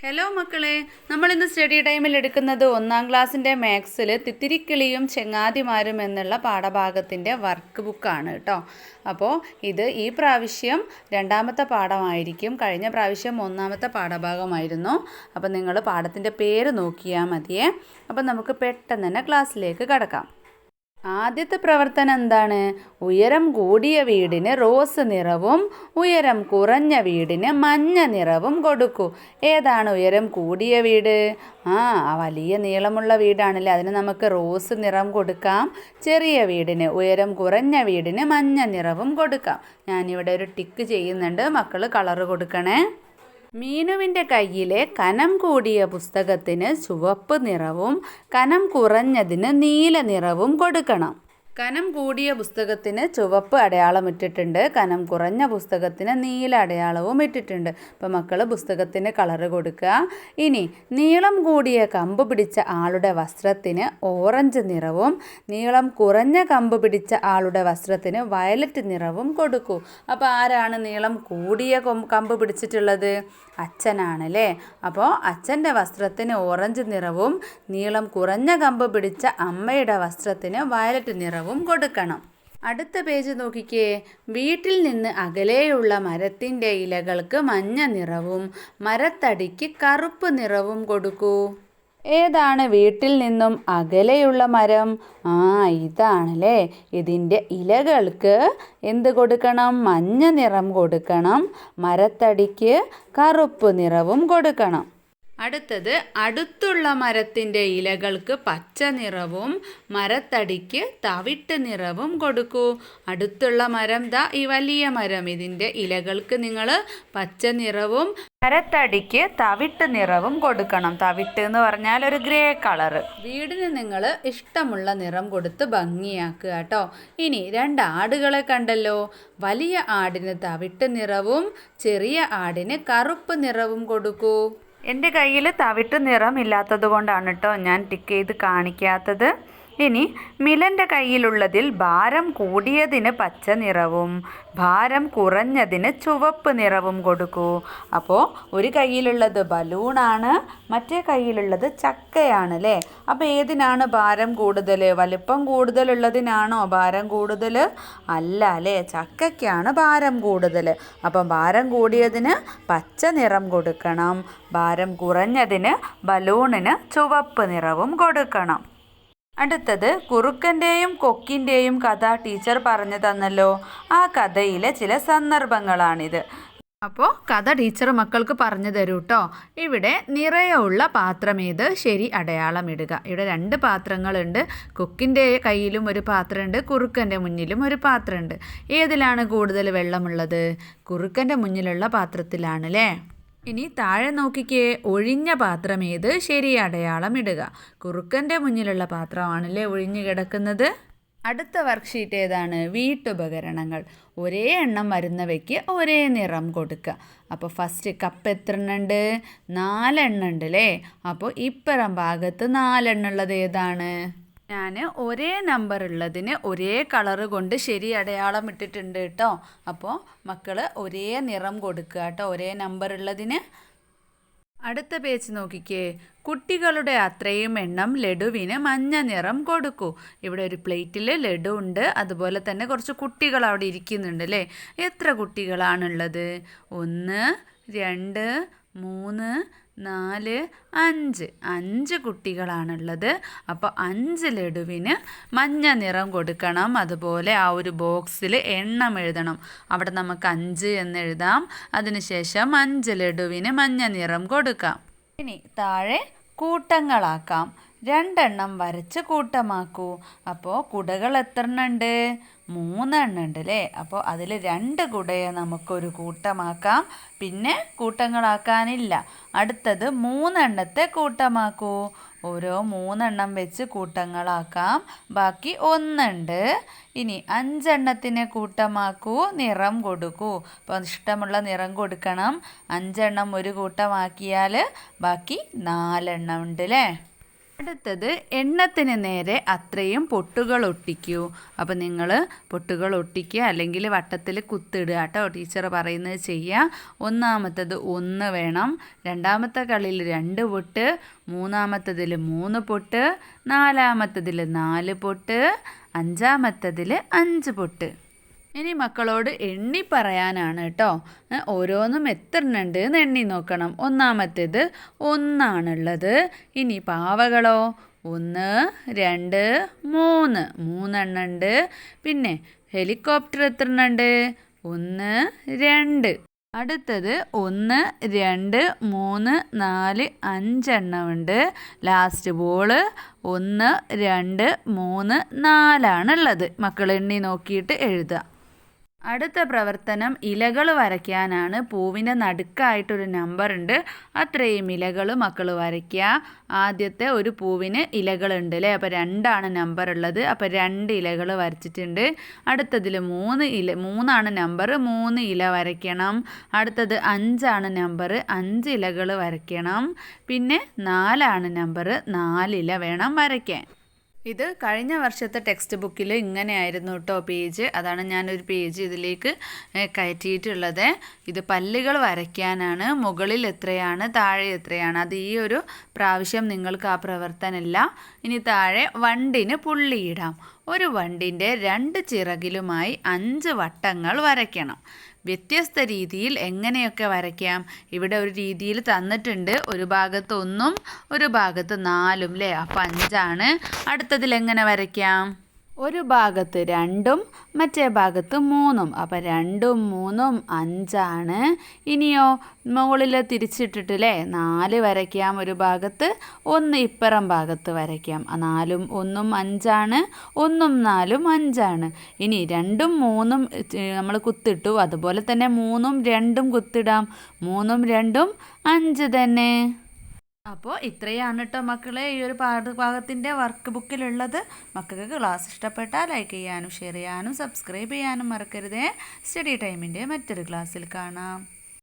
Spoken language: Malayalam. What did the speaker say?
ഹലോ മക്കളെ, നമ്മളിന്ന് സ്റ്റഡി ടൈമിൽ എടുക്കുന്നത് 1-ാം ക്ലാസ്സിൻ്റെ മാത്സിൽ തിത്തിരിക്കിളിയും ചെങ്ങാതിമാരും എന്നുള്ള പാഠഭാഗത്തിൻ്റെ വർക്ക് ബുക്കാണ് കേട്ടോ. അപ്പോൾ ഇത് ഈ പ്രാവശ്യം 2-ാമത്തെ പാഠമായിരിക്കും. കഴിഞ്ഞ പ്രാവശ്യം 1-ാമത്തെ പാഠഭാഗമായിരുന്നു. അപ്പോൾ നിങ്ങൾ പാഠത്തിൻ്റെ പേര് നോക്കിയാൽ മതിയേ. അപ്പോൾ നമുക്ക് പെട്ടെന്ന് തന്നെ ക്ലാസ്സിലേക്ക് കടക്കാം. ആദ്യത്തെ പ്രവർത്തനം എന്താണ്? ഉയരം കൂടിയ വീടിന് റോസ് നിറവും ഉയരം കുറഞ്ഞ വീടിന് മഞ്ഞ നിറവും കൊടുക്കൂ. ഏതാണ് ഉയരം കൂടിയ വീട്? വലിയ നീളമുള്ള വീടാണല്ലേ, അതിന് നമുക്ക് റോസ് നിറം കൊടുക്കാം. ചെറിയ വീടിന്, ഉയരം കുറഞ്ഞ വീടിന് മഞ്ഞ നിറവും കൊടുക്കാം. ഞാനിവിടെ ഒരു ടിക്ക് ചെയ്യുന്നുണ്ട്, മക്കൾ കളറ് കൊടുക്കണേ. മീനുവിൻ്റെ കയ്യിലെ കനം കൂടിയ പുസ്തകത്തിന് ചുവപ്പ് നിറവും കനം കുറഞ്ഞതിന് നീല നിറവും കൊടുക്കണം. കനം കൂടിയ പുസ്തകത്തിന് ചുവപ്പ് അടയാളം ഇട്ടിട്ടുണ്ട്, കനം കുറഞ്ഞ പുസ്തകത്തിന് നീല അടയാളവും ഇട്ടിട്ടുണ്ട്. അപ്പോൾ മക്കൾ പുസ്തകത്തിന് കളറ് കൊടുക്കുക. ഇനി നീളം കൂടിയ കമ്പ് പിടിച്ച ആളുടെ വസ്ത്രത്തിന് ഓറഞ്ച് നിറവും നീളം കുറഞ്ഞ കമ്പ് പിടിച്ച ആളുടെ വസ്ത്രത്തിന് വയലറ്റ് നിറവും കൊടുക്കൂ. അപ്പോൾ ആരാണ് നീളം കൂടിയ കമ്പ് പിടിച്ചിട്ടുള്ളത്? അച്ഛനാണല്ലേ. അപ്പോൾ അച്ഛൻ്റെ വസ്ത്രത്തിന് ഓറഞ്ച് നിറവും നീളം കുറഞ്ഞ കമ്പ് പിടിച്ച അമ്മയുടെ വസ്ത്രത്തിന് വയലറ്റ് നിറവും കൊടുക്കണം. അടുത്ത പേജ് നോക്കിക്കേ. വീട്ടിൽ നിന്ന് അകലെയുള്ള മരത്തിൻ്റെ ഇലകൾക്ക് മഞ്ഞ നിറവും മരത്തടിക്ക് കറുപ്പ് നിറവും കൊടുക്കൂ. ഏതാണ് വീട്ടിൽ നിന്നും അകലെയുള്ള മരം? ഇതാണല്ലേ. ഇതിൻ്റെ ഇലകൾക്ക് എന്ത് കൊടുക്കണം? മഞ്ഞ നിറം കൊടുക്കണം. മരത്തടിക്ക് കറുപ്പ് നിറവും കൊടുക്കണം. അടുത്തത് അടുത്തുള്ള മരത്തിൻ്റെ ഇലകൾക്ക് പച്ച നിറവും മരത്തടിക്ക് തവിട്ട് നിറവും കൊടുക്കൂ. അടുത്തുള്ള മരം ഈ വലിയ മരം, ഇതിൻ്റെ ഇലകൾക്ക് നിങ്ങൾ പച്ച നിറവും മരത്തടിക്ക് തവിട്ട് നിറവും കൊടുക്കണം. തവിട്ട് എന്ന് പറഞ്ഞാൽ ഒരു ഗ്രേ കളറ്. വീടിന് നിങ്ങൾ ഇഷ്ടമുള്ള നിറം കൊടുത്ത് ഭംഗിയാക്കുക കേട്ടോ. ഇനി 2 ആടുകളെ കണ്ടല്ലോ. വലിയ ആടിന് തവിട്ട് നിറവും ചെറിയ ആടിന് കറുപ്പ് നിറവും കൊടുക്കൂ. എൻ്റെ കയ്യിൽ തവിട്ട് നിറം ഇല്ലാത്തത് കൊണ്ടാണ് കേട്ടോ ഞാൻ ടിക്ക് ചെയ്ത് കാണിക്കാത്തത്. ഇനി മിലൻ്റെ കയ്യിലുള്ളതിൽ ഭാരം കൂടിയതിന് പച്ച നിറവും ഭാരം കുറഞ്ഞതിന് ചുവപ്പ് നിറവും കൊടുക്കൂ. അപ്പോൾ ഒരു കയ്യിലുള്ളത് ബലൂണാണ്, മറ്റേ കയ്യിലുള്ളത് ചക്കയാണ് അല്ലേ. അപ്പോൾ ഏതിനാണ് ഭാരം കൂടുതൽ? വലിപ്പം കൂടുതലുള്ളതിനാണോ ഭാരം കൂടുതൽ? അല്ല അല്ലേ, ചക്കയ്ക്കാണ് ഭാരം കൂടുതൽ. അപ്പം ഭാരം കൂടിയതിന് പച്ച നിറം കൊടുക്കണം, ഭാരം കുറഞ്ഞതിന് ബലൂണിന് ചുവപ്പ് നിറവും കൊടുക്കണം. അടുത്തത് കുറുക്കൻ്റെയും കൊക്കിൻ്റെയും കഥ ടീച്ചർ പറഞ്ഞു തന്നല്ലോ. ആ കഥയിലെ ചില സന്ദർഭങ്ങളാണിത്. അപ്പോൾ കഥ ടീച്ചർ മക്കൾക്ക് പറഞ്ഞു തരൂ കേട്ടോ. ഇവിടെ നിറയുള്ള പാത്രമേത്? ശരി അടയാളം ഇടുക. ഇവിടെ 2 പാത്രങ്ങളുണ്ട്. കൊക്കിൻ്റെ കയ്യിലും ഒരു പാത്രമുണ്ട്, കുറുക്കൻ്റെ മുന്നിലും ഒരു പാത്രമുണ്ട്. ഏതിലാണ് കൂടുതൽ വെള്ളമുള്ളത്? കുറുക്കൻ്റെ മുന്നിലുള്ള പാത്രത്തിലാണ് അല്ലേ. ഇനി താഴെ നോക്കിക്കേ. ഒഴിഞ്ഞ പാത്രം ഏത്? ശരി അടയാളം ഇടുക. കുറുക്കൻ്റെ മുന്നിലുള്ള പാത്രമാണല്ലേ ഒഴിഞ്ഞു കിടക്കുന്നത്. അടുത്ത വർക്ക്ഷീറ്റ് ഏതാണ്? വീട്ടുപകരണങ്ങൾ. ഒരേ എണ്ണം വരുന്നവയ്ക്ക് ഒരേ നിറം കൊടുക്കുക. അപ്പോൾ ഫസ്റ്റ് കപ്പ് എത്ര എണ്ണം ഉണ്ട്? 4 എണ്ണം ഉണ്ട് അല്ലേ. അപ്പോൾ ഇപ്പുറം ഭാഗത്ത് 4 എണ്ണം ഉള്ളത് ഏതാണ്? ഞാൻ ഒരേ നമ്പർ ഉള്ളതിന് ഒരേ കളറ് കൊണ്ട് ശരി അടയാളം ഇട്ടിട്ടുണ്ട് കേട്ടോ. അപ്പോൾ മക്കൾ ഒരേ നിറം കൊടുക്കുക കേട്ടോ, ഒരേ നമ്പർ ഉള്ളതിന്. അടുത്ത പേജ് നോക്കിക്കേ. കുട്ടികളുടെ അത്രയും എണ്ണം ലഡുവിന് മഞ്ഞ നിറം കൊടുക്കൂ. ഇവിടെ ഒരു പ്ലേറ്റിൽ ലഡു ഉണ്ട്, അതുപോലെ തന്നെ കുറച്ച് കുട്ടികൾ അവിടെ ഇരിക്കുന്നുണ്ട് അല്ലേ. എത്ര കുട്ടികളാണുള്ളത്? 1 2 3 4 5 5 കുട്ടികളാണുള്ളത്. അപ്പോൾ 5 ലഡുവിന് മഞ്ഞ നിറം കൊടുക്കണം. അതുപോലെ ആ ഒരു ബോക്സിൽ എണ്ണം എഴുതണം. അവിടെ നമുക്ക് 5 എന്ന് എഴുതാം. അതിനുശേഷം 5 ലഡുവിന് മഞ്ഞ നിറം കൊടുക്കാം. ഇനി താഴെ കൂട്ടങ്ങളാക്കാം. 2 എണ്ണം വരച്ച് കൂട്ടമാക്കൂ. അപ്പോൾ കുടകൾ എത്ര എണ്ണം ഉണ്ട്? 3 എണ്ണം ഉണ്ട് അല്ലേ. അപ്പോൾ അതിൽ 2 കുടയെ നമുക്കൊരു കൂട്ടമാക്കാം. പിന്നെ കൂട്ടങ്ങളാക്കാനില്ല. അടുത്തത് 3 എണ്ണത്തെ കൂട്ടമാക്കൂ. ഓരോ 3 എണ്ണം വെച്ച് കൂട്ടങ്ങളാക്കാം. ബാക്കി 1 ഉണ്ട്. ഇനി 5 എണ്ണത്തിനെ കൂട്ടമാക്കൂ, നിറം കൊടുക്കൂ. അപ്പോൾ ഇഷ്ടമുള്ള നിറം കൊടുക്കണം. 5 എണ്ണം ഒരു കൂട്ടമാക്കിയാൽ ബാക്കി 4 എണ്ണം ഉണ്ട് അല്ലേ. അടുത്തത് എണ്ണത്തിന് നേരെ അത്രയും പൊട്ടുകൾ ഒട്ടിക്കൂ. അപ്പോൾ നിങ്ങൾ പൊട്ടുകൾ ഒട്ടിക്കുക, അല്ലെങ്കിൽ വട്ടത്തിൽ കുത്തിടുക കേട്ടോ. ടീച്ചർ പറയുന്നത് ചെയ്യുക. ഒന്നാമത്തത് 1 വേണം, രണ്ടാമത്തെ കളിയിൽ 2 പൊട്ട്, മൂന്നാമത്തതിൽ 3 പൊട്ട്, നാലാമത്തതിൽ 4 പൊട്ട്, അഞ്ചാമത്തതിൽ 5 പൊട്ട്. ഇനി മക്കളോട് എണ്ണി പറയാനാണ് കേട്ടോ. ഓരോന്നും എത്ര ഉണ്ട് എന്ന് എണ്ണി നോക്കണം. ഒന്നാമത്തേത് 1 ആണുള്ളത്. ഇനി പാവകളോ 1, 2, 3 3 ഉണ്ട്. പിന്നെ ഹെലികോപ്റ്റർ എത്ര ഉണ്ട്? 1, 2. അടുത്തത് 1, 2, 3, 4, 5 എണ്ണമുണ്ട്. ലാസ്റ്റ് ബോള് 1, 2, 3, 4 ആണുള്ളത്. മക്കൾ എണ്ണി നോക്കിയിട്ട് എഴുതുക. അടുത്ത പ്രവർത്തനം ഇലകൾ വരയ്ക്കാനാണ്. പൂവിൻ്റെ നടുക്കായിട്ടൊരു നമ്പർ ഉണ്ട്, അത്രയും ഇലകൾ മക്കൾ വരയ്ക്കുക. ആദ്യത്തെ ഒരു പൂവിന് ഇലകളുണ്ട് അല്ലേ, അപ്പോൾ 2 നമ്പർ ഉള്ളത്, അപ്പോൾ 2 ഇലകൾ വരച്ചിട്ടുണ്ട്. അടുത്തതിൽ 3 നമ്പർ, 3 ഇല വരയ്ക്കണം. അടുത്തത് 5 നമ്പർ, 5 ഇലകൾ വരയ്ക്കണം. പിന്നെ 4 നമ്പർ, 4 ഇല വേണം വരയ്ക്കാൻ. ഇത് കഴിഞ്ഞ വർഷത്തെ ടെക്സ്റ്റ് ബുക്കിൽ ഇങ്ങനെയായിരുന്നു കേട്ടോ പേജ്. അതാണ് ഞാനൊരു പേജ് ഇതിലേക്ക് കയറ്റിയിട്ടുള്ളത്. ഇത് പല്ലുകൾ വരയ്ക്കാനാണ്. മുകളിൽ എത്രയാണ്, താഴെ എത്രയാണ്, അത് ഈ ഒരു പ്രാവശ്യം നിങ്ങൾക്ക് ആ പ്രവർത്തനമില്ല. ഇനി താഴെ വണ്ടിന് പുള്ളിയിടാം. ഒരു വണ്ടിൻ്റെ 2 ചിറകിലുമായി 5 വട്ടങ്ങൾ വരയ്ക്കണം. വ്യത്യസ്ത രീതിയിൽ എങ്ങനെയൊക്കെ വരയ്ക്കാം? ഇവിടെ ഒരു രീതിയിൽ തന്നിട്ടുണ്ട്. ഒരു ഭാഗത്ത് 1ഉം ഒരു ഭാഗത്ത് 4ഉം അല്ലേ, അപ്പോൾ 5 ആണ്. അടുത്തതിൽ എങ്ങനെ വരയ്ക്കാം? ഒരു ഭാഗത്ത് 2ഉം മറ്റേ ഭാഗത്ത് 3ഉം, അപ്പോൾ 2ഉം 3ഉം 5 ആണ്. ഇനിയോ മുകളിൽ തിരിച്ചിട്ടിട്ടില്ലേ 4 വരയ്ക്കാം. ഒരു ഭാഗത്ത് 1 ഇപ്പുറം ഭാഗത്ത് വരയ്ക്കാം. 4ഉം 1ഉം 5 ആണ്, 1ഉം 4ഉം 5 ആണ്. ഇനി 2ഉം 3ഉം നമ്മൾ കുത്തിട്ടു, അതുപോലെ തന്നെ 3ഉം 2ഉം കുത്തിടാം. 3ഉം 2ഉം 5 തന്നെ. അപ്പോൾ ഇത്രയാണ് കേട്ടോ മക്കളെ ഈ ഒരു പാഠഭാഗത്തിൻ്റെ വർക്ക് ബുക്കിലുള്ളത്. മക്കൾക്ക് ക്ലാസ് ഇഷ്ടപ്പെട്ടാൽ ലൈക്ക് ചെയ്യാനും ഷെയർ ചെയ്യാനും സബ്സ്ക്രൈബ് ചെയ്യാനും മറക്കരുതേ. സ്റ്റഡി ടൈമിൻ്റെ മറ്റൊരു ക്ലാസ്സിൽ കാണാം.